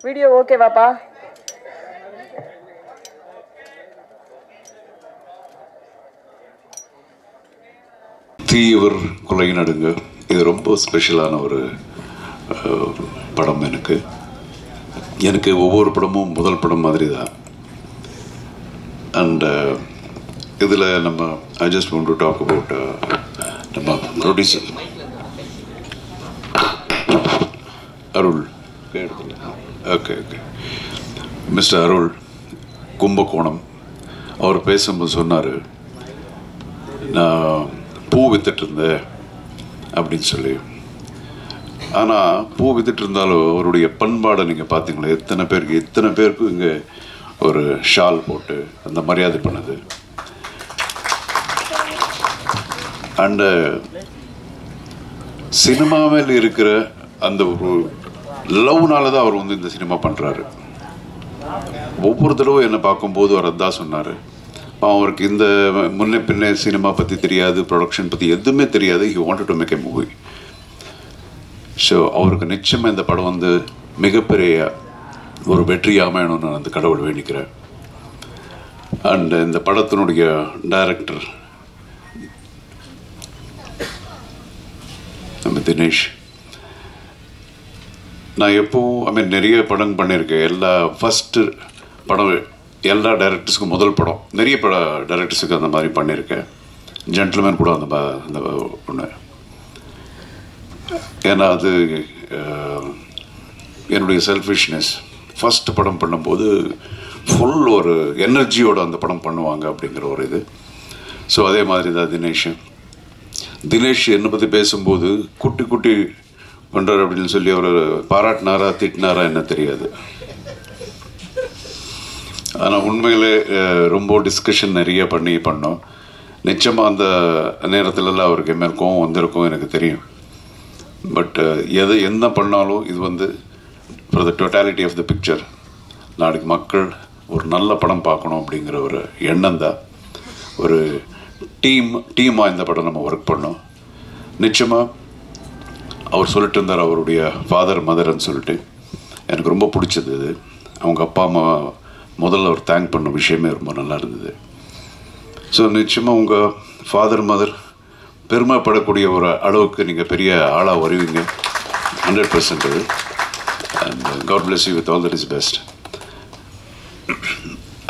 Video ஓகேவாப்பா? தீயவர் கொலை நடுங்க, இது ரொம்ப ஸ்பெஷலான ஒரு படம். எனக்கு ஒவ்வொரு படமும் முதல் படம் மாதிரி தான். அண்ட் இதில் நம்ம I just want to talk about நம்ம producer Arul. Okay mister Arul Kumbakonam. அவர் பேசும்போது சொன்னார், நான் பூ வித்துட்டு இருந்தேன் அப்படின்னு சொல்லி. ஆனால் பூ வித்துட்டு இருந்தாலும் அவருடைய பண்பாடை நீங்கள் பார்த்தீங்களா? எத்தனை பேருக்கு இங்கே ஒரு ஷால் போட்டு அந்த மரியாதை பண்ணது. அண்ட் சினிமாவில் இருக்கிற அந்த ஒரு லவ்னால தான் அவர் இந்த சினிமா பண்ணுறாரு. ஒவ்வொரு தடவை என்னை பார்க்கும்போது அவர் அதான் சொன்னார், அவருக்கு இந்த முன்ன பின்ன சினிமா பற்றி தெரியாது, ப்ரொடக்ஷன் பற்றி எதுவுமே தெரியாது. He wanted to make a movie. So அவருக்கு நிச்சயமாக இந்த படம் மிகப்பெரிய ஒரு வெற்றியாக அமையணும்னு நான் அந்த கடவுள் வேண்டிக்கிறேன். அண்ட் இந்த படத்தினுடைய டைரக்டர் நம்ம தினேஷ். நான் எப்போவும் நிறைய படம் பண்ணியிருக்கேன். ஃபஸ்ட்டு படம் எல்லா டைரக்டர்ஸுக்கும் முதல் படம். நிறைய டைரக்டர்ஸுக்கு அந்த மாதிரி பண்ணியிருக்கேன். ஜென்டில்மேன் கூட அந்த ஒன்று. ஏன்னா அது என்னுடைய செல்ஃபிஷ்னஸ். ஃபஸ்ட்டு படம் பண்ணும்போது ஃபுல் ஒரு எனர்ஜியோடு அந்த படம் பண்ணுவாங்க அப்படிங்கிற ஒரு இது. ஸோ அதே மாதிரி தான் தினேஷ் என்னை பற்றி பேசும்போது குட்டி பண்ணுறாரு அப்படின்னு சொல்லி அவர் பாராட்டினாரா திட்டினாரா என்ன தெரியாது. ஆனால் உண்மையிலே ரொம்ப டிஸ்கஷன் நிறைய பண்ணோம். நிச்சயமாக அந்த நேரத்துலலாம் அவருக்கு என்ன கோவம் வந்திருக்கும் எனக்கு தெரியும். பட் என்ன பண்ணாலும் இது for the totality of the picture, நாளைக்கு மக்கள் ஒரு நல்ல படம் பார்க்கணும் அப்படிங்கிற ஒரு எண்ணம் தான். ஒரு டீமாக இந்த படம் நம்ம ஒர்க் பண்ணோம். நிச்சயமாக அவர் சொல்லிட்டு இருந்தார் அவருடைய ஃபாதர் மதர்ன்னு சொல்லிட்டு. எனக்கு ரொம்ப பிடிச்சது இது. அவங்க அப்பா அம்மா முதல்ல அவர் தேங்க் பண்ண விஷயமே ரொம்ப நல்லா இருந்தது. ஸோ நிச்சயமாக உங்கள் ஃபாதர் மதர் பெருமைப்படக்கூடிய ஒரு அளவுக்கு நீங்கள் பெரிய ஆளாக வருவீங்க 100%. அது and God bless you with all that is best.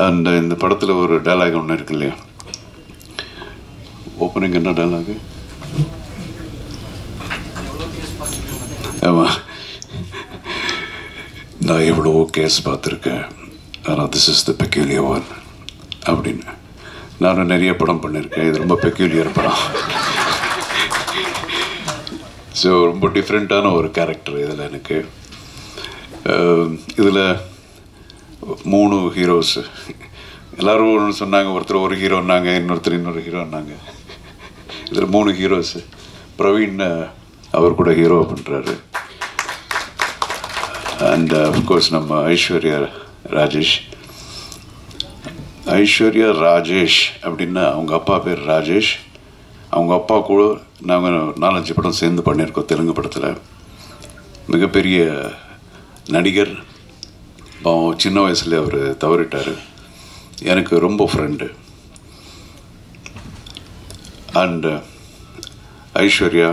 And இந்த படத்தில் ஒரு டைலாக் ஒன்று இருக்கு இல்லையா? ஓப்பனிங் என்ன டைலாகு? ஆமாம், நான் எவ்வளவோ கேஸ் பார்த்துருக்கேன், ஆனால் this is the peculiar one அப்படின்னு. நானும் நிறைய படம் பண்ணியிருக்கேன், இது ரொம்ப பெக்யூலியர் படம். ஸோ ரொம்ப டிஃப்ரெண்ட்டான ஒரு கேரக்டர் இதில் எனக்கு. இதில் 3 ஹீரோஸ். எல்லோரும் ஒன்று சொன்னாங்க, ஒருத்தர் ஒரு ஹீரோன்னாங்க, இன்னொரு ஹீரோன்னாங்க. இதில் 3 ஹீரோஸ். பிரவீன் அவர் கூட ஹீரோ பண்ணுறாரு. அண்ட் அஃப்கோர்ஸ் நம்ம ஐஸ்வர்யா ராஜேஷ் அப்படின்னா அவங்க அப்பா பேர் ராஜேஷ். அவங்க அப்பா கூட நாங்கள் 4-5 படம் சேர்ந்து பண்ணியிருக்கோம் தெலுங்கு படத்தில். மிகப்பெரிய நடிகர். சின்ன வயசுல அவர் தவறிட்டார். எனக்கு ரொம்ப friend. And Aishwarya,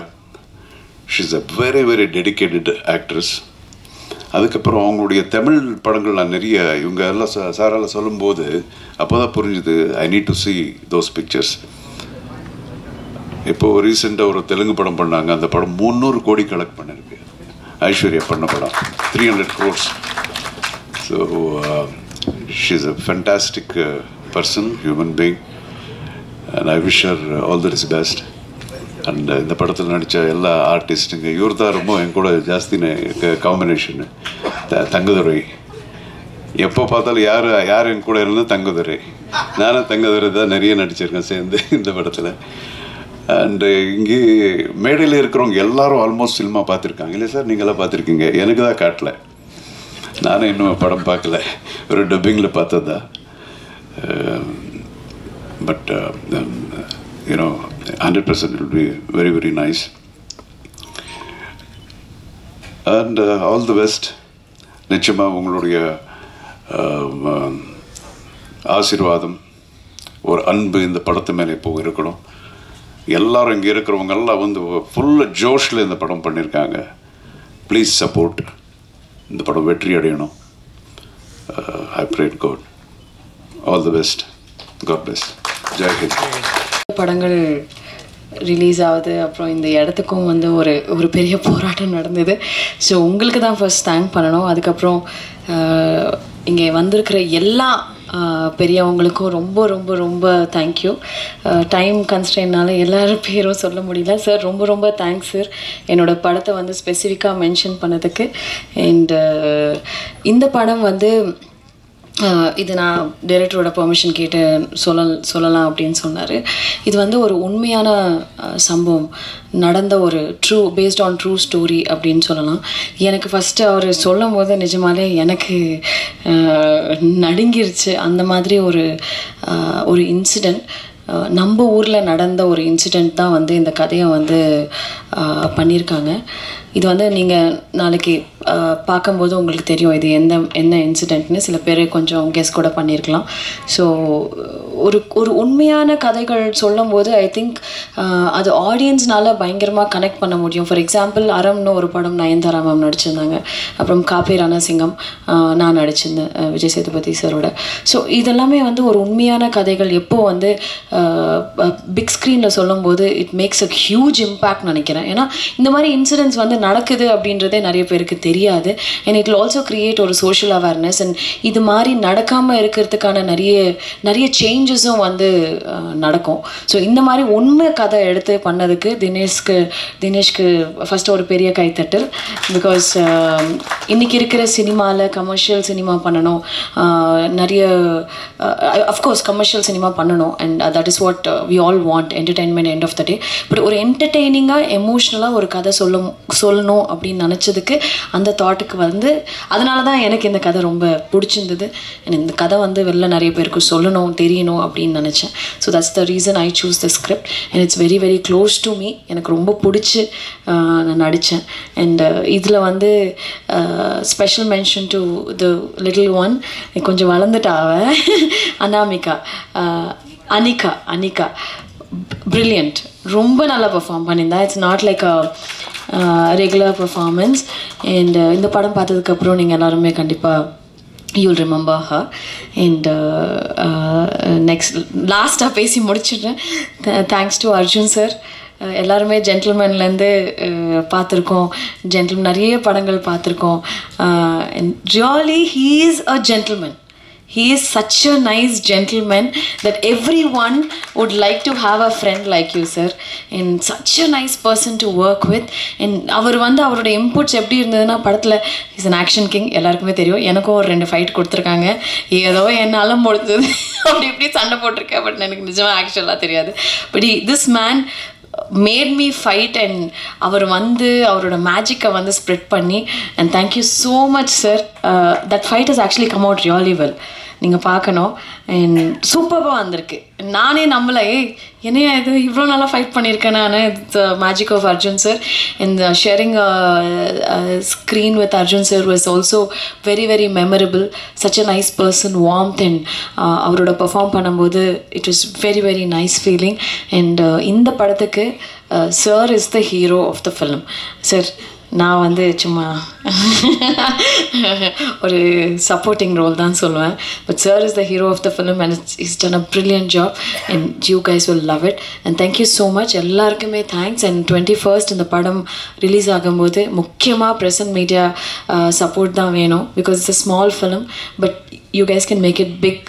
she is a very very dedicated actress. அதுக்கப்புறம் அவங்களுடைய தமிழ் படங்கள் நான் நிறைய இவங்க எல்லாம் சாரால் சொல்லும்போது அப்போ தான் புரிஞ்சுது, I need to C those pictures. இப்போது ரீசெண்டாக ஒரு தெலுங்கு படம் பண்ணாங்க. அந்த படம் 300 கோடி கலெக்ட் பண்ணிருக்கு. ஐஸ்வர்யா பண்ண படம் 300 crores. So she is a fantastic person, human being. And I wish her all the best. And இந்த படத்தில் நடித்த எல்லா ஆர்டிஸ்ட்டுங்க, இவர் தான் ரொம்ப என் கூட ஜாஸ்தி காம்பினேஷனு. தங்கதுரை, எப்போ பார்த்தாலும் யார் என் கூட இருந்தால் தங்கதுரை. நானும் தங்கதுரை தான் நிறைய நடிச்சிருக்கேன் சேர்ந்து இந்த படத்தில். அண்டு இங்கே மேடையில் இருக்கிறவங்க எல்லாரும் ஆல்மோஸ்ட் சினிமா பார்த்துருக்காங்க இல்லை சார்? நீங்களாம் பார்த்துருக்கீங்க. எனக்கு தான் காட்டல, நானும் இன்னும் படம் பார்க்கல, ஒரு டப்பிங்கில் பார்த்தது தான். But you know 100% it will be very very nice. And all the best. நிச்சயமாக உங்களுடைய ஆசீர்வாதம் ஒரு அன்பு இந்த படத்து மேலே இப்போ இருக்கணும். எல்லாரும் இங்கே இருக்கிறவங்கெல்லாம் வந்து ஃபுல்லாக ஜோஷில் இந்த படம் பண்ணியிருக்காங்க. Please support. இந்த படம் வெற்றி அடையணும். I prayed God. All the best. God bless. Jai Hind. படங்கள் ரிலீஸ் ஆகுது. அப்புறம் இந்த இடத்துக்கும் வந்து ஒரு பெரிய போராட்டம் நடந்தது. ஸோ உங்களுக்கு தான் ஃபர்ஸ்ட் தேங்க் பண்ணணும். அதுக்கப்புறம் இங்கே வந்திருக்கிற எல்லா பெரியவங்களுக்கும் ரொம்ப ரொம்ப ரொம்ப தேங்க்யூ. டைம் கன்ஸ்ட்ரெயின்னால எல்லாரும் பேரும் சொல்ல முடியல. சார் ரொம்ப ரொம்ப தேங்க்ஸ் சார், என்னோடய படத்தை வந்து ஸ்பெசிஃபிக்காக மென்ஷன் பண்ணதுக்கு. அண்டு இந்த படம் வந்து இது நான் டைரக்டரோட பெர்மிஷன் கேட்டு சொல்லலாம் அப்படின்னு சொன்னார். இது வந்து ஒரு உண்மையான சம்பவம், நடந்த ஒரு பேஸ்ட் ஆன் ட்ரூ ஸ்டோரி அப்படின்னு சொல்லலாம். எனக்கு ஃபஸ்ட்டு அவர் சொல்லும் போது நிஜமாலே எனக்கு நடுங்கிருச்சு. அந்த மாதிரி ஒரு இன்சிடெண்ட், நம்ம ஊரில் நடந்த ஒரு இன்சிடெண்ட் தான் வந்து இந்த கதையை வந்து பண்ணியிருக்காங்க. இது வந்து நீங்கள் நாளைக்கு பார்க்கும்போது உங்களுக்கு தெரியும் இது என்ன இன்சிடெண்ட்னு. சில பேர் கொஞ்சம் கெஸ் கூட பண்ணியிருக்கலாம். ஸோ ஒரு உண்மையான கதைகள் சொல்லும் போது ஐ திங்க் அது ஆடியன்ஸ்னால பயங்கரமாக கனெக்ட் பண்ண முடியும். ஃபார் எக்ஸாம்பிள் அறம்னு ஒரு படம் நயன்தாரா மேம் நடிச்சிருந்தாங்க. அப்புறம் காப்பே ரணசிங்கம் நான் நடிச்சிருந்தேன் விஜய் சேதுபதி சாரோட. ஸோ இதெல்லாமே வந்து ஒரு உண்மையான கதைகள். எப்போ வந்து பிக் ஸ்க்ரீனில் சொல்லும்போது it makes a huge impact நினைக்கிறேன். ஏன்னா இந்த மாதிரி இன்சிடென்ட்ஸ் வந்து நடக்குது அப்படின்றதே நிறைய பேருக்கு தெரியாது. And it will also create ஒரு சோஷியல் அவேர்னஸ். அண்ட் இது மாதிரி நடக்காமல் இருக்கிறதுக்கான நிறைய சேஞ்சஸும் வந்து நடக்கும். ஸோ இந்த மாதிரி உண்மை கதை எடுத்து பண்ணதுக்கு தினேஷ்க்கு ஃபஸ்ட்டு ஒரு பெரிய கைத்தட்டல். பிகாஸ் இன்றைக்கி இருக்கிற சினிமாவில் கமர்ஷியல் சினிமா பண்ணணும், நிறைய அஃப்கோர்ஸ் கமர்ஷியல் சினிமா பண்ணணும். And that is what we all want, entertainment end of the day. But ஒரு என்டர்டெய்னிங்காக எமோஷ்னலாக ஒரு கதை சொல்லணும் அப்படின்னு நினச்சதுக்கு அந்த தாட்டுக்கு வந்து அதனால தான் எனக்கு இந்த கதை ரொம்ப பிடிச்சிருந்தது. எனக்கு இந்த கதை வந்து வெளில நிறைய பேருக்கு சொல்லணும், தெரியணும் அப்படின்னு நினச்சேன். So that's the reason I choose the script. And it's very very close to me. எனக்கு ரொம்ப பிடிச்சி நான் நடித்தேன். அண்ட் இதில் வந்து special mention to the little one, கொஞ்சம் வளர்ந்துட்டாவ அனாமிகா, அனிகா brilliant, ரொம்ப நல்லா பெர்ஃபார்ம் பண்ணியிருந்தா. It's not like a regular performance. And இந்த படம் பார்த்ததுக்கப்புறம் நீங்கள் எல்லாருமே கண்டிப்பாக you'll remember her. And next லாஸ்ட்டாக பேசி முடிச்சிடுறேன். Thanks to Arjun sir. எல்லாருமே ஜென்டில்மேன்லேருந்து பார்த்துருக்கோம், நிறைய படங்கள் பார்த்துருக்கோம். Really he is a gentleman. He is such a nice gentleman that everyone would like to have a friend like you, sir. And such a nice person to work with. And அவர் வந்து அவரோட inputs எப்படி இருந்ததுன்னா, படத்தில் is an action king, எல்லாருக்குமே தெரியும். எனக்கும் ஒரு 2 fight கொடுத்துருக்காங்க. ஏதோ என்னால் முடிஞ்சது அப்படி இப்படி சண்டை போட்டிருக்கேன். பட் எனக்கு நிஜமாக ஆக்சுவலாக தெரியாது. But this man made me fight. and அவர் வந்து அவரோட மேஜிக்கை வந்து ஸ்ப்ரெட் பண்ணி. and thank you so much sir. that fight has actually come out really well. நீங்கள் பார்க்கணும். அண்ட் சூப்பராக வந்திருக்கு. நானே நம்மள என்னையா இது இவ்வளோ நல்லா ஃபைட் பண்ணியிருக்கேன் நான். It's magic of Arjun sir. And sharing screen with Arjun sir was also very very memorable. Such a nice person, warmth. And அவரோட பெர்ஃபார்ம் பண்ணும்போது it was very very nice feeling. And இந்த படத்துக்கு sir is the hero of the film. Sir நான் வந்து சும்மா ஒரு supporting role தான் சொல்லுவேன். But sir is the hero of the film and is done a brilliant job. And you guys will love it. And thank you so much. எல்லாருக்குமே thanks. And 21st இந்த படம் release ஆகும்போது முக்கியமாக ப்ரெஸ் அண்ட் மீடியா சப்போர்ட் தான் வேணும். Because it's a small film but you guys can make it big.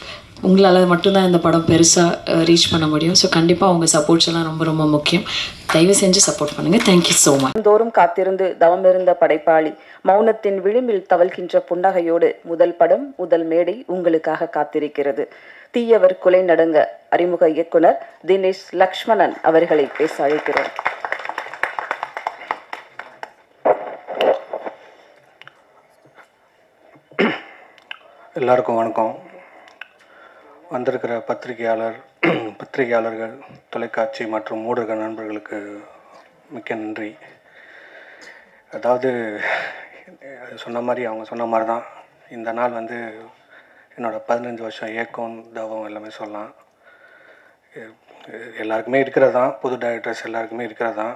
உங்களால் மட்டும்தான் இந்த படம் பெருசாக ரீச் பண்ண முடியும். ஸோ கண்டிப்பாக உங்கள் சப்போர்ட்ஸ் எல்லாம் ரொம்ப ரொம்ப முக்கியம். தயவு செஞ்சு சப்போர்ட் பண்ணுங்கள். Thank you so much. தோறும் காத்திருந்து தவமிருந்த படைப்பாளி, மௌனத்தின் விளிம்பில் தவழ்கின்ற புன்னகையோடு முதல் படம் முதல் மேடை உங்களுக்காக காத்திருக்கிறது. தீயவர் குலை நடுங்க அறிமுக இயக்குனர் தினேஷ் லக்ஷ்மணன் அவர்களை பேச அழைக்கிறோம். எல்லாருக்கும் வணக்கம். வந்திருக்கிற பத்திரிகையாளர்கள், தொலைக்காட்சி மற்றும் ஊடக நண்பர்களுக்கு மிக்க நன்றி. அதாவது சொன்ன மாதிரி அவங்க சொன்ன மாதிரி தான் இந்த நாள் வந்து என்னோடய 15 வருஷம் ஏக்கம் தவம் எல்லாமே சொல்லலாம். எல்லாருக்குமே இருக்கிறது தான், புது டைரக்டர்ஸ் எல்லாருக்குமே இருக்கிறது தான்.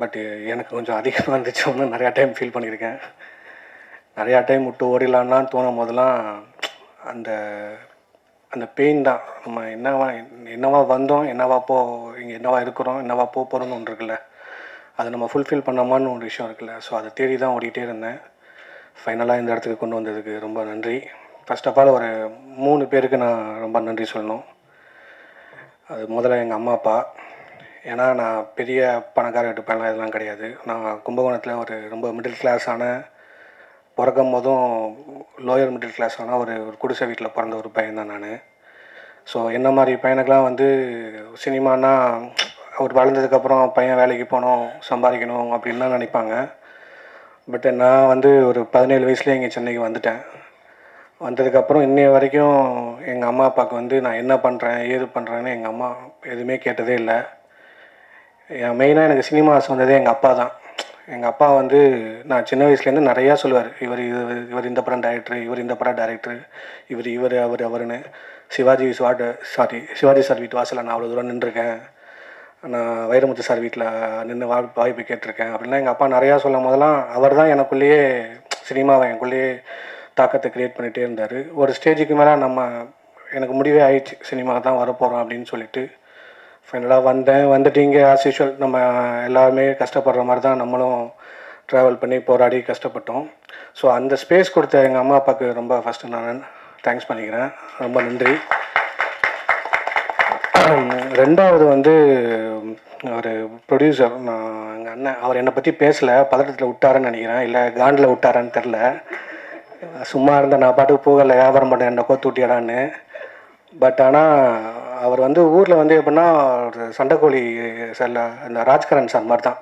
பட் எனக்கு கொஞ்சம் அதிகமாக இருந்துச்சோன்னு நிறையா டைம் ஃபீல் பண்ணியிருக்கேன். நிறையா டைம் விட்டு ஓடிடலான்னு தோணும் போதெல்லாம் அந்த அந்த பெயின் தான். நம்ம என்னவா வந்தோம், இங்கே என்னவா இருக்கிறோம், என்னவா போகிறோன்னு ஒன்று இருக்குல்ல, அதை நம்ம ஃபுல்ஃபில் பண்ணாமான்னு ஒரு விஷயம் இருக்குல்ல. ஸோ அதை தேடி தான் ஓடிட்டே இருந்தேன். ஃபைனலாக இந்த இடத்துக்கு கொண்டு வந்ததுக்கு ரொம்ப நன்றி. ஃபர்ஸ்ட் ஆஃப் ஆல் ஒரு 3 பேருக்கு நான் ரொம்ப நன்றி சொல்லணும். அது முதல்ல எங்கள் அம்மா அப்பா. ஏன்னா நான் பெரிய பணக்கார வீட்டு பையன்லாம் இதெல்லாம் கிடையாது. நான் கும்பகோணத்தில் ஒரு ரொம்ப மிடில் கிளாஸான, பிறக்கும் போதும் லோயர் மிடில் கிளாஸான ஒரு குடிசை வீட்டில் பிறந்த ஒரு பையன் தான் நான். ஸோ என்ன மாதிரி பையனுக்கெலாம் வந்து சினிமானா அவர் வளர்ந்ததுக்கப்புறம் பையன் வேலைக்கு போகணும், சம்பாதிக்கணும் அப்படின்னு தான் நினைப்பாங்க. பட் நான் வந்து ஒரு 17 வயசுலேயே இங்கே சென்னைக்கு வந்துட்டேன். வந்ததுக்கப்புறம் இன்னைய வரைக்கும் எங்கள் அம்மா அப்பாவுக்கு வந்து நான் என்ன பண்ணுறேன், ஏது பண்ணுறேன்னு எங்கள் அம்மா எதுவுமே கேட்டதே இல்லை. மெயினாக எனக்கு சினிமா ஆசை வந்ததே எங்கள் அப்பா தான். எங்கள் அப்பா வந்து நான் சின்ன வயசுலேருந்து நிறையா சொல்லுவார், இவர் இந்த படம் டைரக்டர், இவர் இந்த படம் டைரக்டர், அவருன்னு. சிவாஜி சார் வீட்டு வாசலில் நான் அவ்வளோ தூரம் நின்றுருக்கேன், நான் வைரமுத்து சார் வீட்டில் நின்று வாய்ப்பு கேட்டிருக்கேன் அப்படின்னா எங்கள் அப்பா நிறையா சொல்லும் போதெல்லாம் அவர் தான் எனக்குள்ளேயே சினிமாவை எனக்குள்ளேயே தாக்கத்தை க்ரியேட் பண்ணிகிட்டே இருந்தார். ஒரு ஸ்டேஜுக்கு மேலே எனக்கு முடிவே ஆயிடுச்சு, சினிமா தான் வரப்போகிறோம் அப்படின்னு சொல்லிட்டு. ஃபைனலாக வந்துட்டு இங்கே ஆஸ் யூஷுவல் நம்ம எல்லாருமே கஷ்டப்படுற மாதிரி தான் நம்மளும் ட்ராவல் பண்ணி போராடி கஷ்டப்பட்டோம். ஸோ அந்த ஸ்பேஸ் கொடுத்த எங்கள் அம்மா அப்பாவுக்கு ரொம்ப ஃபஸ்ட்டு நான் தேங்க்ஸ் பண்ணிக்கிறேன், ரொம்ப நன்றி. ரெண்டாவது வந்து ஒரு ப்ரொடியூசர், எங்கள் அண்ணன், அவர் என்னை பற்றி பேசலை, பதட்டத்தில் விட்டாருன்னு நினைக்கிறேன், இல்லை காண்டில் விட்டாரான்னு தெரில. சும்மா இருந்த நான் பாட்டுக்கு போகலை, வியாபாரம் பண்ண என்னை கோத்து விட்டியடான்னு. பட் ஆனால் அவர் வந்து ஊரில் வந்து எப்படின்னா ஒரு சண்டைக்கோழி செல்ல இந்த ராஜ்கரன் சார் மாதிரி தான்.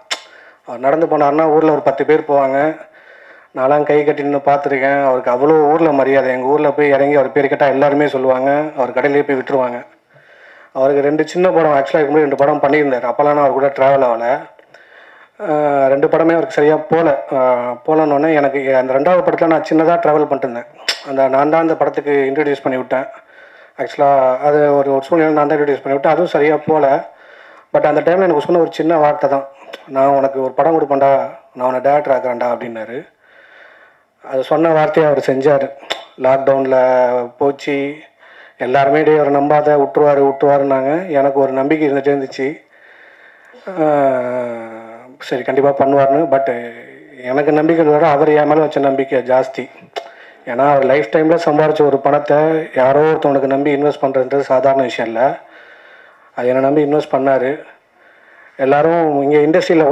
அவர் நடந்து போனார்னா ஊரில் ஒரு 10 பேர் போவாங்க. நான்லாம் கை கட்டி நின்று பார்த்துருக்கேன். அவருக்கு அவ்வளோ ஊரில் மரியாதை. எங்கள் ஊரில் போய் இறங்கி அவர் பேர் கேட்டால் எல்லாருமே சொல்லுவாங்க, அவர் கடையிலே போய் விட்டுருவாங்க. அவருக்கு 2 சின்ன படம் ஆக்சுவலாக இதுக்கு முன்னாடி 2 படம் பண்ணியிருந்தார். அப்போல்லாம் நான் அவர் கூட ட்ராவல் ஆகலை. 2 படமே அவருக்கு சரியாக போகலன்னொன்னே எனக்கு அந்த 2வது படத்தில் நான் சின்னதாக ட்ராவல் பண்ணிட்டுருந்தேன். நான் தான் அந்த படத்துக்கு இன்ட்ரடியூஸ் பண்ணி விட்டேன். ஆக்சுவலாக அது ஒரு சூழ்நிலை நான் தான் இன்ட்ரடியூஸ் பண்ணி விட்டேன், அதுவும் சரியாக போகல. பட் அந்த டைமில் எனக்கு சொன்ன ஒரு சின்ன வார்த்தை தான், நான் உனக்கு ஒரு படம் கொடுப்பேன்டா, நான் உன்னை டேரக்டர் ஆக்குறேன்டா அப்படின்னாரு. அது சொன்ன வார்த்தையை அவர் செஞ்சார். லாக்டவுனில் போச்சு, எல்லாருமே அவரை நம்பாத விட்டுருவாருன்னாங்க. எனக்கு ஒரு நம்பிக்கை இருந்துச்சு, சரி கண்டிப்பாக பண்ணுவார்னு. பட்டு எனக்கு நம்பிக்கை விட அவர் என் மேலே வச்ச நம்பிக்கை ஜாஸ்தி. ஏன்னா அவர் லைஃப் டைமில் சம்பாரித்த ஒரு பணத்தை யாரோ ஒருத்தவனுக்கு நம்பி இன்வெஸ்ட் பண்ணுறதுன்றது சாதாரண விஷயம் இல்லை. அது என்னை நம்பி இன்வெஸ்ட் பண்ணார். எல்லோரும் இங்கே இண்டஸ்ட்ரியில்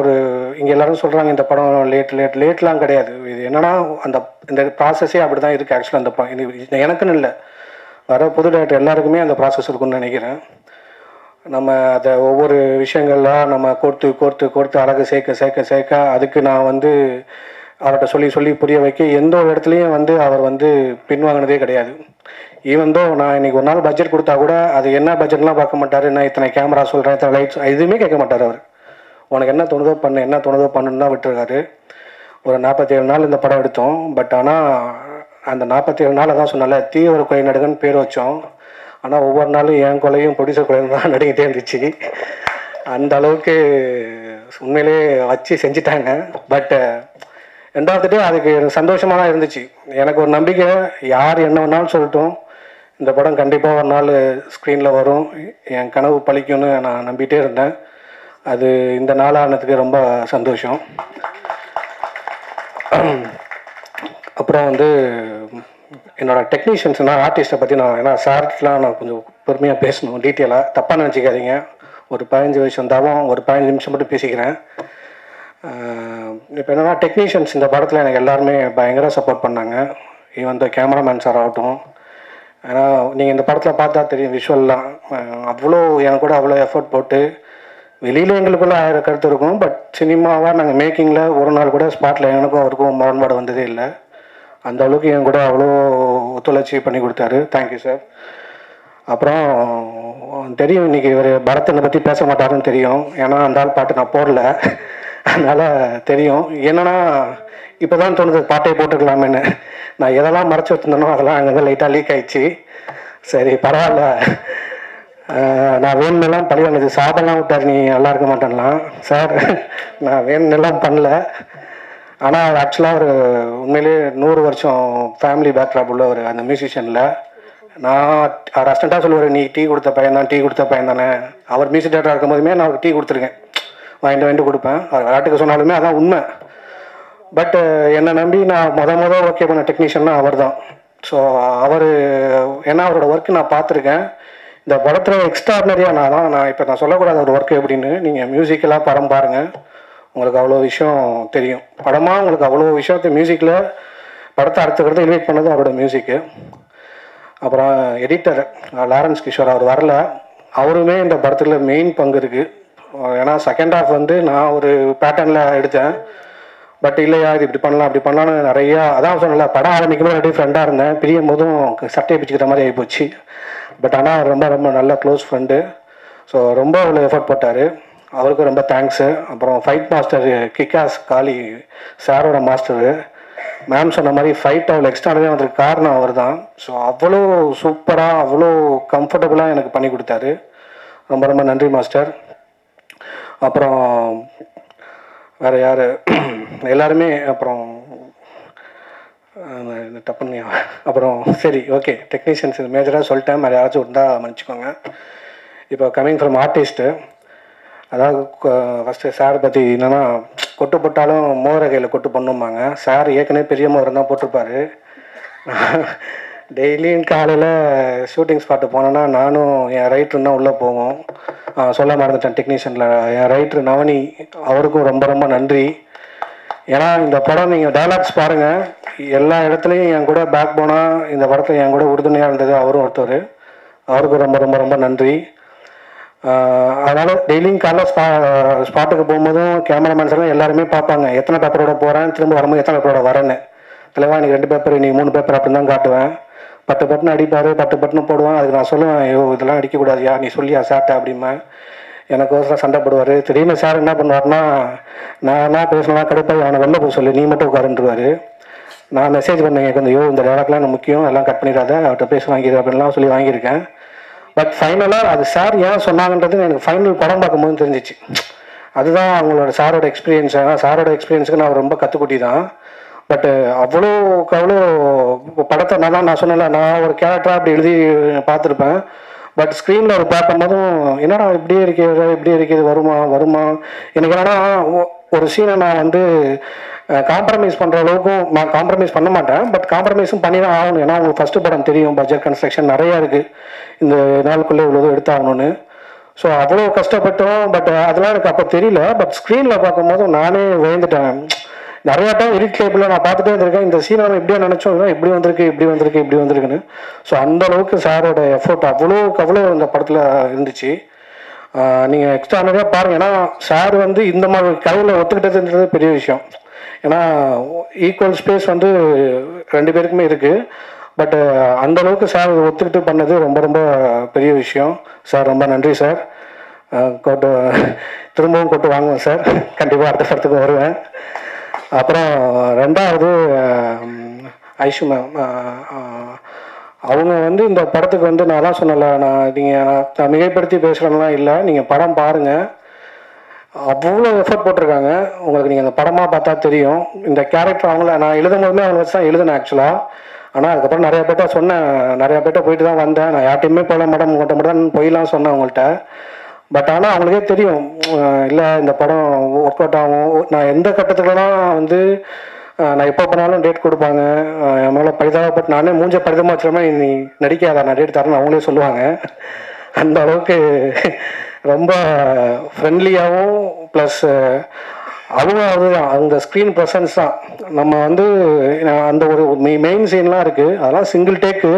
இங்கே எல்லோரும் சொல்கிறாங்க இந்த படம் லேட்லாம் கிடையாது. இது என்னென்னா இந்த ப்ராசஸே அப்படி தான் இருக்குது. ஆக்சுவலாக இது எனக்குன்னு இல்லை, வர புது டேரக்டர் எல்லாருக்குமே அந்த ப்ராசஸ் இருக்குன்னு நினைக்கிறேன். நம்ம அதை ஒவ்வொரு விஷயங்கள்லாம் நம்ம கோர்த்து அழகு சேர்க்க அதுக்கு நான் வந்து அவர்கிட்ட சொல்லி புரிய வைக்க எந்த ஒரு இடத்துலையும் வந்து அவர் வந்து பின்வாங்கினதே கிடையாது. ஈவன் தோ நான் இன்றைக்கி ஒரு நாள் பட்ஜெட் கொடுத்தா கூட அது என்ன பட்ஜெட்லாம் பார்க்க மாட்டார், நான் இத்தனை கேமரா சொல்கிறேன், இத்தனை லைட்ஸ் எதுவுமே கேட்க மாட்டார். அவர் உனக்கு என்ன தோணுதோ பண்ணுன்னு தான் விட்டுருக்காரு. ஒரு 47 நாள் இந்த படம் எடுத்தோம். பட் ஆனால் அந்த 47 நாள் தான் சொன்னால தீவிர கொலை நடுகன்னு பேர் வச்சோம். ஆனால் ஒவ்வொரு நாளும் என் கொலையும் ப்ரொடியூசர் கொலையும் தான் நடிக்கிட்டே இருந்துச்சு. அந்த அளவுக்கு உண்மையிலே வச்சு செஞ்சிட்டாங்க. பட் 2வது டே அதுக்கு சந்தோஷமாக தான் இருந்துச்சு. எனக்கு ஒரு நம்பிக்கை, யார் என்ன வேணாலும் சொல்லட்டும், இந்த படம் கண்டிப்பாக ஒரு நாள் ஸ்க்ரீனில் வரும், என் கனவு பழிக்கும்னு நான் நம்பிகிட்டே இருந்தேன். அது இந்த நாளானதுக்கு ரொம்ப சந்தோஷம். அப்புறம் வந்து என்னோடய டெக்னீஷியன்ஸ்னால் ஆர்டிஸ்ட்டை பற்றி ஏன்னா சார்ட்லாம் நான் கொஞ்சம் பொறுமையாக பேசணும், டீட்டெயிலாக தப்பாக நினச்சிக்காதீங்க. ஒரு 15 வருஷம் தாவும் ஒரு 15 நிமிஷம் மட்டும் பேசிக்கிறேன். இப்போ என்னென்னா டெக்னீஷியன்ஸ் இந்த படத்தில் எனக்கு எல்லாருமே பயங்கர சப்போர்ட் பண்ணாங்க. ஈவன் கேமராமேன் சார் ஆகட்டும். ஏன்னா நீங்கள் இந்த படத்தில் பார்த்தா தெரியும், விஷுவல்லாம் எனக்கு கூட அவ்வளோ எஃபர்ட் போட்டு வெளியில் எங்களுக்குள்ள 1000 கருத்து இருக்கும். பட் சினிமாவாக நாங்கள் மேக்கிங்கில் ஒரு நாள் கூட ஸ்பாட்டில் எனக்கும் அவருக்கும் முரண்பாடு வந்ததே இல்லை. அந்த அளவுக்கு என் கூட அவ்வளோ ஒத்துழைச்சி பண்ணி கொடுத்தாரு. Thank you sir. அப்புறம் தெரியும் இன்றைக்கி இவர் பரதனை பற்றி பேச மாட்டாருன்னு தெரியும், ஏன்னா அந்த ஆள் பாட்டு நான் போடல. அதனால் தெரியும். என்னென்னா இப்போ தான் தோணுது பாட்டே போட்டுக்கலாமேன்னு. நான் எதெல்லாம் மறைச்சி வச்சுருந்தேனோ அதெல்லாம் அங்கங்கே லைட்டாக லீக் ஆகிடுச்சு. சரி பரவாயில்ல, நான் வேணுமெல்லாம் பழி வாங்கினது. சாதெல்லாம் விட்டார் நீ நல்லா இருக்க மாட்டேன்லாம். சார் நான் வேணுமெல்லாம் பண்ணல. ஆனால் ஆக்சுவலாக ஒரு உண்மையிலே 100 வருஷம் ஃபேமிலி பேக்ராப் உள்ளவர் அந்த மியூசிஷியனில். நான் அவர் அஸ்டண்ட்டாக சொல்லுவார், நீ டீ கொடுத்த பையன் தான், டீ கொடுத்த பையன் தானே. அவர் மியூசிக் டேரக்டராக இருக்கும் போதுமே நான் அவருக்கு டீ கொடுத்துருக்கேன், வாங்கிட்டு கொடுப்பேன். அவர் விளையாட்டுக்கு சொன்னாலுமே அதான் உண்மை. பட் என்னை நம்பி நான் மொதல் ஓகே பண்ண டெக்னீஷியன்னா அவர் தான். ஸோ அவர் ஏன்னா அவரோட ஒர்க்கு நான் பார்த்துருக்கேன். இந்த படத்தில் எக்ஸ்ட்ராடினரியாக நான் இப்போ நான் சொல்லக்கூடாது அவர் ஒர்க்கு எப்படின்னு. நீங்கள் மியூசிக்கெல்லாம் படம் பாருங்கள், உங்களுக்கு அவ்வளோ விஷயம் தெரியும். படமாக உங்களுக்கு அவ்வளோ விஷயத்தை மியூசிக்கில் படத்தை அடுத்த எலிவேட் பண்ணது அவரோட மியூசிக்கு. அப்புறம் எடிட்டர் லாரன்ஸ் கிஷோர், அவர் வரல. அவருமே இந்த படத்தில் மெயின் பங்கு இருக்குது. ஏன்னா செகண்ட் ஹாஃப் வந்து நான் ஒரு பேட்டர்னில் எடுத்தேன். பட் இல்லையா இது இப்படி பண்ணலாம் அப்படி பண்ணலான்னு நிறையா, அதான் சொன்னல படம் ஆரம்பிக்கும்போது ரெடி ஃப்ரெண்டாக இருந்தேன், பிரியும் போதும் சட்டையை பிச்சுக்கிற மாதிரி ஆகிப்போச்சு. பட் ஆனால் ரொம்ப ரொம்ப நல்ல க்ளோஸ் ஃப்ரெண்டு. ஸோ ரொம்ப அவ்வளோ எஃபர்ட் போட்டார், அவருக்கு ரொம்ப தேங்க்ஸு. அப்புறம் ஃபைட் மாஸ்டர் கிக்காஸ் காளி சாரோட மாஸ்டரு, மேம் சொன்ன மாதிரி ஃபைட் அவ்வளோ எக்ஸ்ட்ராவே வந்ததுக்கு காரணம் அவர் தான். ஸோ அவ்வளோ சூப்பராக அவ்வளோ கம்ஃபர்டபுளாக எனக்கு பண்ணி கொடுத்தாரு. ரொம்ப ரொம்ப நன்றி மாஸ்டர். அப்புறம் வேறு யார் எல்லாருமே, அப்புறம் டப்புன்னு அப்புறம் சரி ஓகே டெக்னீஷியன்ஸ் மேஜராக சொல்லிட்டேன், வேறு யாராச்சும் இருந்தால் மன்னிச்சிக்கோங்க. இப்போ கம்மிங் ஃப்ரம் ஆர்டிஸ்ட்டு, அதாவது ஃபஸ்ட்டு சார் பற்றி என்னென்னா, கொட்டு போட்டாலும் மோதிர கையில் கொட்டு பண்ணும்பாங்க. சார் ஏற்கனவே பெரிய மோதிரம் தான் போட்டிருப்பார். டெய்லியும் காலையில் ஷூட்டிங் ஸ்பாட்டு போனேன்னா நானும் என் ரைட்டரும் தான் உள்ளே போவோம். சொல்ல மறந்துட்டேன் டெக்னீஷியனில் என் ரைட்ரு நவனி, அவருக்கும் ரொம்ப ரொம்ப நன்றி. ஏன்னா இந்த படம் நீங்கள் டைலாக்ஸ் பாருங்கள், எல்லா இடத்துலையும் என் கூட பேக் போனால் இந்த படத்தில் என் கூட உறுதுணையாக இருந்தது அவரும் ஒருத்தர். அவருக்கும் ரொம்ப ரொம்ப ரொம்ப நன்றி. அதனால் டெய்லியும் காலைல ஸ்பாட்டுக்கு போகும்போதும் கேமராமேன்ஸ் எல்லாம் எல்லாருமே பார்ப்பாங்க, எத்தனை பேப்பரோட போகிறேன், திரும்ப வரும்போது எத்தனை பேப்பரோட வரேன்னு. தலைவா எனக்கு 2 பேப்பர், நீ 3 பேப்பர் அப்படின்னு தான் காட்டுவேன். 10 பட்டுன்னு அடிப்பார், 10 பட்டுன்னு போடுவேன். அதுக்கு நான் சொல்லுவேன், ஐயோ இதெல்லாம் அடிக்கக்கூடாதுயா, நீ சொல்லியா சாப்பிட்ட அப்படிம்பேன். எனக்கு ஒருத்தர் சண்டை போடுவார். திடீர்னு சார் என்ன பண்ணுவார்னா, நான் என்ன பேசணும்னா கடுப்பாக அவனை வெளில போக சொல்லி நீ மட்டும் உட்காருன்றுவார். நான் மெசேஜ் பண்ணேன் கொஞ்சம், ஐயோ இந்த டேரக்ட்லாம் எனக்கு முக்கியம், எல்லாம் கட் பண்ணிடாத, அவர்கிட்ட பேச வாங்கிடு அப்படின்லாம் சொல்லி வாங்கியிருக்கேன். பட் ஃபைனலாக அது சார் ஏன் சொன்னாங்கன்றது எனக்கு ஃபைனல் படம் பார்க்கும்போது தெரிஞ்சிச்சு. அதுதான் அவங்களோட சாரோட எக்ஸ்பீரியன்ஸ். ஏன்னா சாரோட எக்ஸ்பீரியன்ஸுக்கு நான் ரொம்ப கற்றுக்குட்டி தான். பட் அவ்வளோக்கு அவ்வளோ படத்தை நான் சொன்னல, நான் ஒரு கேரக்டராக அப்படி எழுதி பார்த்துருப்பேன். பட் ஸ்க்ரீனில் ஒரு பார்க்கும்போதும் என்னடா இப்படியே இருக்குது வருமா எனக்கு என்னன்னா, ஒரு சீனை நான் வந்து காம்ப்ரமைஸ் பண்ணுற அளவுக்கும் நான் காம்ப்ரமைஸ் பண்ண மாட்டேன். பட் காம்ப்ரமைஸும் பண்ணி தான் ஆகணும். ஏன்னா அவங்களுக்கு ஃபஸ்ட்டு படம் தெரியும், பட்ஜெட் கன்ஸ்ட்ரக்ஷன் நிறையா இருக்குது, இந்த நாளுக்குள்ளே இவ்வளோ எடுத்தாகணும்னு. ஸோ அவ்வளோ கஷ்டப்பட்டோம். பட் அதெல்லாம் எனக்கு அப்போ தெரியல. பட் ஸ்க்ரீனில் பார்க்கும்போதும் நானே விழுந்துட்டேன். நிறையா டைம் எடிட் லேபில் நான் பார்த்துட்டே இருந்திருக்கேன், இந்த சீனை நம்ம இப்படியே நினச்சோம், இப்படி வந்திருக்குன்னு. ஸோ அந்த அளவுக்கு சாரோட எஃபோர்ட் அவ்வளோ இந்த படத்தில் இருந்துச்சு. நீங்கள் எக்ஸ்ட்ரானரியாக பாருங்கள். ஏன்னா சார் வந்து இந்த மாதிரி கதையில் ஒத்துக்கிட்டதுன்றது பெரிய விஷயம். ஏன்னா ஈக்குவல் ஸ்பேஸ் வந்து 2 பேருக்குமே இருக்குது. பட் அந்த அளவுக்கு சார் ஒத்துக்கிட்டு பண்ணது ரொம்ப ரொம்ப பெரிய விஷயம். சார் ரொம்ப நன்றி சார். திரும்பவும் கொட்டு வாங்குவேன் சார், கண்டிப்பாக அடுத்த படத்துக்கு வருவேன். அப்புறம் 2வது ஐஷு மேம், அவங்க வந்து இந்த படத்துக்கு வந்து நான்லாம் சொன்னல, நான் மிகைப்படுத்தி பேசுகிறேன்லாம் இல்லை, நீங்கள் படம் பாருங்கள், அவ்வளோ எஃபர்ட் போட்டிருக்காங்க. உங்களுக்கு நீங்கள் இந்த படமாக பார்த்தா தெரியும். இந்த கேரக்டர் அவங்கள நான் எழுதும் போதுமே அவங்கள வச்சு தான் எழுதினேன் ஆக்சுவலாக. ஆனால் அதுக்கப்புறம் நிறையா பேர்ட்ட சொன்னேன், நிறையா பேர்ட்ட போயிட்டு தான் வந்தேன். நான் யார்ட்டையுமே போகல மேடம், உங்கள்கிட்ட மட்டும் தான் போயிடலாம் சொன்னேன் அவங்கள்ட்ட. பட் ஆனால் அவங்களுக்கே தெரியும், இல்லை இந்த படம் ஒர்க் அவுட் ஆகும். நான் எந்த கட்டத்துலலாம் வந்து நான் எப்போ பண்ணாலும் டேட் கொடுப்பாங்க, என் மேலே பரிதாபப்பட்டு நானே மூஞ்ச பரிதமாக வச்சுருமே, நீ நடிக்காத நான் டேட் தரேன்னு அவங்களே சொல்லுவாங்க. அந்த அளவுக்கு ரொம்ப ஃப்ரெண்ட்லியாகவும் ப்ளஸ் அவங்க ஸ்க்ரீன் ப்ரெசன்ஸ் தான். நம்ம வந்து அந்த ஒரு மெயின் சீன்லாம் இருக்குது, அதெல்லாம் சிங்கிள் டேக்கு.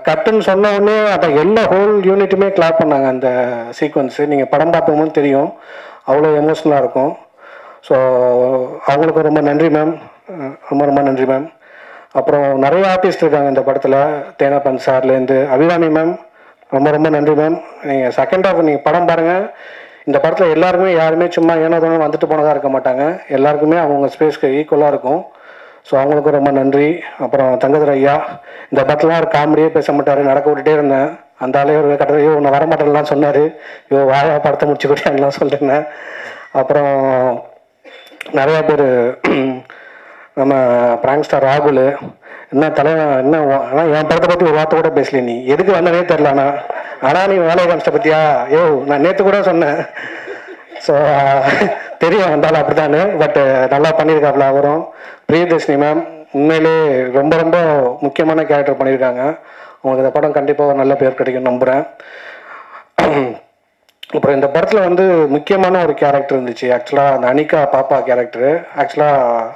கட்டுன்னு சொன்ன உடனே அதை எல்லா ஹோல் யூனிட்டுமே கிளாப் பண்ணாங்க அந்த சீக்வன்ஸு. நீங்கள் படம் பார்க்கும்போது தெரியும், அவ்வளோ எமோஷ்னலாக இருக்கும். ஸோ அவங்களுக்கு ரொம்ப நன்றி மேம், ரொம்ப நன்றி மேம். அப்புறம் நிறைய ஆர்டிஸ்ட் இருக்காங்க இந்த படத்தில், தேனாபந்த் சார்லேருந்து அபிராமி மேம், ரொம்ப நன்றி மேம். நீங்கள் செகண்ட் ஹாஃப் நீங்கள் படம் பாருங்கள், இந்த படத்தில் எல்லாருமே யாருமே சும்மா ஏனோதானோ வந்துட்டு போனதாக இருக்க மாட்டாங்க. எல்லாருக்குமே அவங்கவுங்க ஸ்பேஸ்க்கு ஈக்குவலாக இருக்கும். ஸோ அவங்களுக்கும் ரொம்ப நன்றி. அப்புறம் தங்கதுரை ஐயா, இந்த படத்துலாம் ஒரு காமெடியே பேச மாட்டார், நடக்க விட்டுட்டே இருந்தேன். அந்த ஆளே ஒரு கட்டத்தையோ ஒன்று வரமாட்டேன்லாம் சொன்னார். வாழ படத்தை முடிச்சு கொடுத்தாங்கலாம் சொல்லிட்டேன். அப்புறம் நிறையா பேர், நம்ம பிராங்க் ஸ்டார் ராகுல், என்ன தலைவன் என்ன, ஆனால் என் படத்தை பற்றி ஒரு வார்த்தை கூட பேசல, நீ எதுக்கு வந்தனே தெரிலண்ணா, ஆனால் நீ வேலையை காமிச்சிட்ட பற்றியா, நான் நேற்று கூட சொன்னேன். ஸோ தெரியும் வந்தாலும் அப்படி தானே, பட்டு நல்லா பண்ணியிருக்காப்புல. அவரும் பிரியதர்ஷினி மேம் உண்மையிலே ரொம்ப ரொம்ப முக்கியமான கேரக்டர் பண்ணியிருக்காங்க. உங்களுக்கு இந்த படம் கண்டிப்பாக ஒரு நல்ல பேர் கிடைக்கும் நம்புகிறேன். அப்புறம் இந்த படத்தில் வந்து முக்கியமான ஒரு கேரக்டர் இருந்துச்சு. ஆக்சுவலாக அந்த அனிகா பாப்பா கேரக்டரு. ஆக்சுவலாக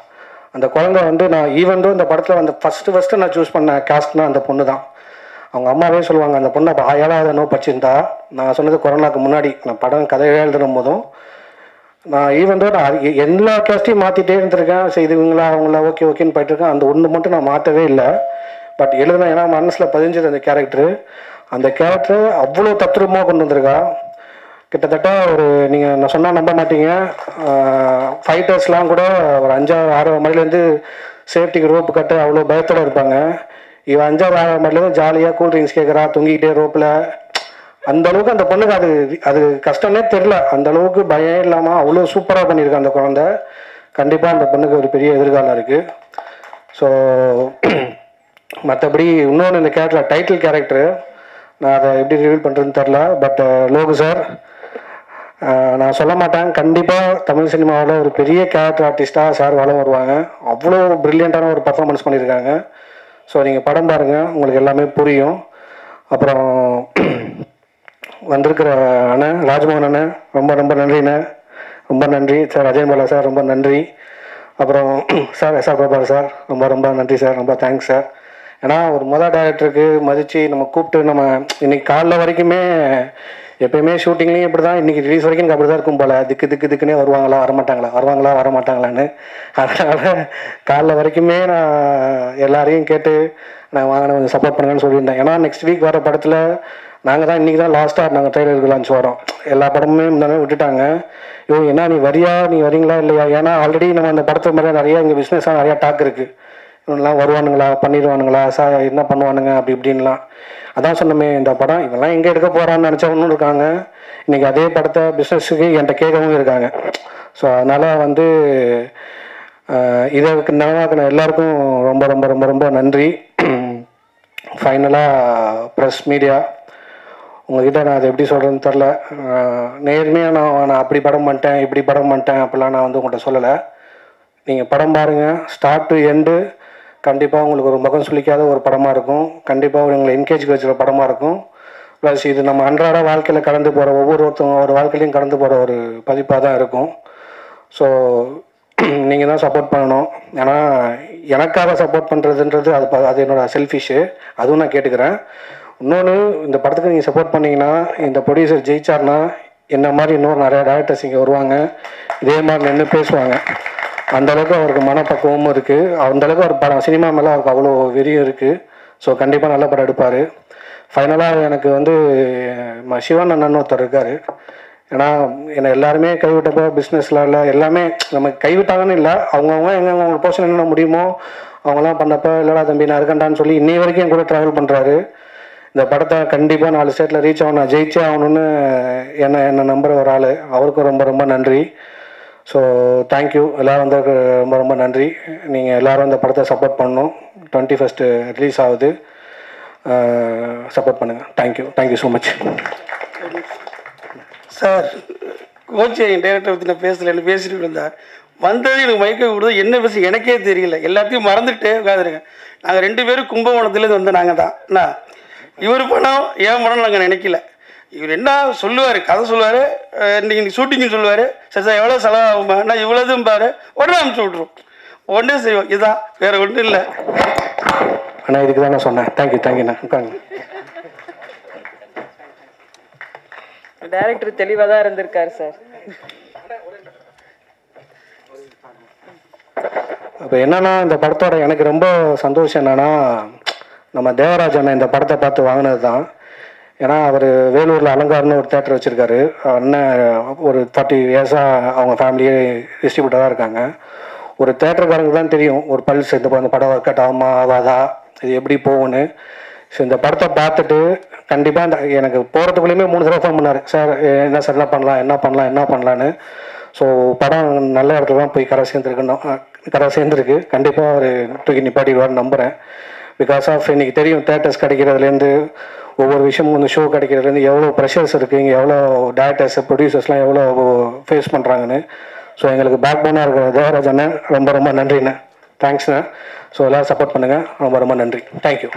அந்த குழந்தை வந்து நான் ஈவன் இந்த படத்தில் வந்து ஃபஸ்ட்டு நான் சூஸ் பண்ண காஸ்ட்னா அந்த பொண்ணு தான். அவங்க அம்மாவே சொல்லுவாங்க, அந்த பொண்ணை 7வது படிச்சிருந்தா. நான் சொன்னது கொரோனாக்கு முன்னாடி, நான் படம் கதையை எழுதும் போதும் நான் ஈவன் நான் எல்லா கேஸ்ட்டையும் மாற்றிட்டே இருந்திருக்கேன். சரி இதுங்களா அவங்களா ஓகே ஓகேன்னு போயிட்டுருக்கேன். அந்த ஒன்று மட்டும் நான் மாற்றவே இல்லை. பட் எழுதுனா ஏன்னா மனசில் பதிஞ்சது அந்த கேரக்டரு. அந்த கேரக்டர் அவ்வளோ தத்ரூபமாக கொண்டு வந்திருக்கா. கிட்டத்தட்ட ஒரு நீங்கள் நான் சொன்னால் நம்ப மாட்டீங்க, ஃபைட்டர்ஸ்லாம் கூட ஒரு 5-6 மணிலேருந்து சேஃப்டிக்கு ரோப்பு கட்டு அவ்வளோ பயத்தோடு இருப்பாங்க. இவன் 5-6 மணிலேருந்து ஜாலியாக கூல்ட்ரிங்க்ஸ் கேட்குறா, தொங்கிக்கிட்டே ரோப்பில். அந்த அளவுக்கு அந்த பொண்ணுக்கு அது கஷ்டமே தெரில. அந்த அளவுக்கு பயம் இல்லாமல் அவ்வளோ சூப்பராக பண்ணியிருக்கான் அந்த குழந்தை. கண்டிப்பாக அந்த பொண்ணுக்கு ஒரு பெரிய எதிர்காலம் இருக்குது. ஸோ மற்றபடி இன்னொன்று இந்த கேரக்டர் டைட்டில் கேரக்டரு நான் அதை எப்படி ரிவீல் பண்ணுறதுன்னு தெரில. பட் லோகு சார் நான் சொல்ல மாட்டேன், கண்டிப்பாக தமிழ் சினிமாவில் ஒரு பெரிய கேரக்டர் ஆர்டிஸ்ட்டாக சார் வளம் வருவாங்க. அவ்வளோ ப்ரில்லியண்ட்டான ஒரு பர்ஃபார்மன்ஸ் பண்ணியிருக்காங்க. ஸோ நீங்கள் படம் பாருங்கள், உங்களுக்கு எல்லாமே புரியும். அப்புறம் வந்திருக்கிற அண்ணன் ராஜ்மோகன் அண்ணன் ரொம்ப ரொம்ப நன்றிண்ணே, ரொம்ப நன்றி சார். அஜய் பாலா சார் ரொம்ப நன்றி. அப்புறம் சார் எஸ்ஆர் பிரபாகர் சார் ரொம்ப ரொம்ப நன்றி சார், ரொம்ப தேங்க்ஸ் சார். ஏன்னா ஒரு டைரக்டருக்கு மதித்து நம்ம கூப்பிட்டு நம்ம இன்றைக்கி காலைல வரைக்குமே எப்போயுமே ஷூட்டிங்லேயும் இப்படி தான், இன்றைக்கி ரிலீஸ் வரைக்கும் அப்படி தான் இருக்கும் போல். திக்குன்னே வருவாங்களா வரமாட்டாங்களான்னு. அதனால் காலைல வரைக்குமே நான் எல்லாரையும் கேட்டு நான் வாங்கின கொஞ்சம் சப்போர்ட் பண்ணுங்கன்னு சொல்லியிருந்தேன். ஏன்னா நெக்ஸ்ட் வீக் வர படத்தில் நாங்கள் தான் இன்றைக்கி தான் லாஸ்ட்டாக நாங்கள் ட்ரெயிலருக்கு லான்ச் வரோம். எல்லா படமுமே முன்னாடி விட்டுட்டாங்க. என்ன நீ வரீங்களா இல்லையா? ஏன்னா ஆல்ரெடி நம்ம அந்த படத்து மாதிரி நிறையா இங்கே பிஸ்னஸாக நிறையா டாக் இருக்குது. இவங்கெல்லாம் வருவானுங்களா, பண்ணிடுவானுங்களா, என்ன பண்ணுவானுங்க அப்படி இப்படின்லாம். அதான் சொன்னமே, இந்த படம் இவெல்லாம் எங்கே எடுக்க போகிறான்னு நினச்சவனும் இருக்காங்க. இன்றைக்கி அதே படத்தை பிஸ்னஸுக்கு என்கிட்ட கேட்கவும் இருக்காங்க. ஸோ அதனால் வந்து இதை நினைவாக்கின எல்லாருக்கும் ரொம்ப ரொம்ப ரொம்ப ரொம்ப நன்றி. ஃபைனலாக ப்ரெஸ் மீடியா, உங்கள்கிட்ட நான் அதை எப்படி சொல்கிறேன்னு தெரில. நேர்மையாக நான் அப்படி படம் பண்ணிட்டேன் இப்படி படம் பண்ணிட்டேன் அப்படிலாம் நான் வந்து உங்கள்கிட்ட சொல்லலை. நீங்கள் படம் பாருங்கள், ஸ்டார்ட் டு எண்டு கண்டிப்பாக உங்களுக்கு ஒரு முகம் சுளிக்காத ஒரு படமாக இருக்கும். கண்டிப்பாக உங்களை என்கேஜ் வச்சுக்கிற படமாக இருக்கும். ப்ளஸ் இது நம்ம அன்றாட வாழ்க்கையில் கடந்து போகிற ஒவ்வொருத்தவங்க ஒரு வாழ்க்கையிலையும் கடந்து போகிற ஒரு பதிப்பாக தான் இருக்கும். ஸோ நீங்கள் தான் சப்போர்ட் பண்ணணும். ஏன்னா எனக்காக சப்போர்ட் பண்ணுறதுன்றது அது என்னோடய செல்ஃபிஷு, அதுவும் நான் கேட்டுக்கிறேன். இன்னொன்று, இந்த படத்துக்கு நீங்கள் சப்போர்ட் பண்ணிங்கன்னா, இந்த ப்ரொடியூசர் ஜெயிச்சார்னா என்ன மாதிரி இன்னொரு நிறையா டேரக்டர்ஸ் இங்கே வருவாங்க, இதே மாதிரி நின்று பேசுவாங்க. அந்தளவுக்கு அவருக்கு மனப்பக்குவமும் இருக்குது. அந்தளவுக்கு அவர் படம் சினிமா மேலே அவருக்கு அவ்வளோ வெறியும் இருக்குது. ஸோ கண்டிப்பாக நல்ல படம் எடுப்பார். ஃபைனலாக எனக்கு வந்து சிவன் அண்ணன் ஒருத்தர் இருக்கார். ஏன்னா என்னை எல்லாருமே கைவிட்டப்போ பிஸ்னஸில் இல்லை எல்லாமே நமக்கு கைவிட்டாங்கன்னு இல்லை, அவங்கவுங்க எங்கெங்க போர்ஷன் என்னென்ன முடியுமோ அவங்களாம் பண்ணப்போ இல்லைடா தம்பி நான் இருக்கேன்டான்னு சொல்லி இன்னை வரைக்கும் என் கூட ட்ராவல் பண்ணுறாரு. இந்த படத்தை கண்டிப்பாக 4 ஸ்டேட்டில் ரீச் ஆகணும், நான் ஜெயிச்சே ஆகணும்னு என்னை நம்புகிற ஒரு ஆள். அவருக்கும் ரொம்ப ரொம்ப நன்றி. ஸோ தேங்க்யூ எல்லோரும் வந்ததுக்கு ரொம்ப ரொம்ப நன்றி. நீங்கள் எல்லோரும் இந்த படத்தை சப்போர்ட் பண்ணணும். 21st ரிலீஸ் ஆகுது, சப்போர்ட் பண்ணுங்கள். Thank you so much sir. Coach என் டைரக்டரை பற்றி நான் பேசலைன்னு பேசிட்டு இருந்தார். வந்தது எனக்கு மயக்க விடுறது, என்ன பேச எனக்கே தெரியல, எல்லாத்தையும் மறந்துட்டே உட்காந்துருக்கேன். நாங்கள் 2 பேரும் கும்பகோணத்துலேருந்து வந்த நாங்கள் தான். என்ன இவர் பணம் ஏன் பணம் நாங்கள் நினைக்கல. இவர் என்ன சொல்லுவார், கதை சொல்லுவார், இன்றைக்கி ஷூட்டிங்னு சொல்லுவார். சரி சார் எவ்வளோ செலவாகுமா, நான் இவ்வளோதும் பாரு உடனே அனுப்பிச்சி விட்ருவோம், உடனே செய்வோம். இதுதான், வேறு ஒன்றும் இல்லை. ஆனால் இதுக்கு தான் நான் சொன்னேன். தேங்க்யூண்ணா. உட்காருங்க. டைரக்டர் தெளிவாக தான் இருந்திருக்காரு சார். இப்போ என்னன்னா, இந்த படத்தோட எனக்கு ரொம்ப சந்தோஷம் என்னன்னா, நம்ம தேவராஜ் அண்ணன் இந்த படத்தை பார்த்து வாங்கினது தான். ஏன்னா அவர் வேலூரில் அலங்காரன்னு ஒரு தேட்டர் வச்சுருக்காரு. அண்ணன் ஒரு 30 இயர்ஸாக அவங்க ஃபேமிலியே டிஸ்ட்ரிபியூட்டராக இருக்காங்க. ஒரு தேட்டருக்காரங்க தான் தெரியும் ஒரு பல்ஸ் இந்த படம் ஒர்க் அவுட் ஆகுமா ஆகாதா, இது எப்படி போகும்னு. ஸோ இந்த படத்தை பார்த்துட்டு கண்டிப்பாக எனக்கு போகிறதுக்குள்ளேயுமே 3 தடவை ஃபோன் பண்ணார், சார் என்ன சார் என்ன பண்ணலான்னு. ஸோ படம் நல்ல இடத்துல தான் போய் கரை சேர்ந்துருக்கு. கண்டிப்பாக அவர் தூக்கி நிப்பாட்டிடுவார்னு நம்புகிறேன். பிகாஸ் ஆஃப் இன்றைக்கி தெரியும் தேட்டர்ஸ் கிடைக்கிறதுலேருந்து ஒவ்வொரு விஷயமும் வந்து ஷோ கிடைக்கிறதுலேருந்து எவ்வளோ ப்ரெஷர்ஸ் இருக்குது, இங்கே எவ்வளோ டேரக்டர்ஸ் ப்ரொடியூசர்ஸ்லாம் எவ்வளோ ஃபேஸ் பண்ணுறாங்கன்னு. ஸோ எங்களுக்கு பேக் போனாக இருக்கிற தேவராஜ் அண்ணன் ரொம்ப நன்றிண்ணே, தேங்க்ஸ்ண்ணே. ஸோ எல்லோரும் சப்போர்ட் பண்ணுங்கள், ரொம்ப நன்றி, தேங்க்யூ.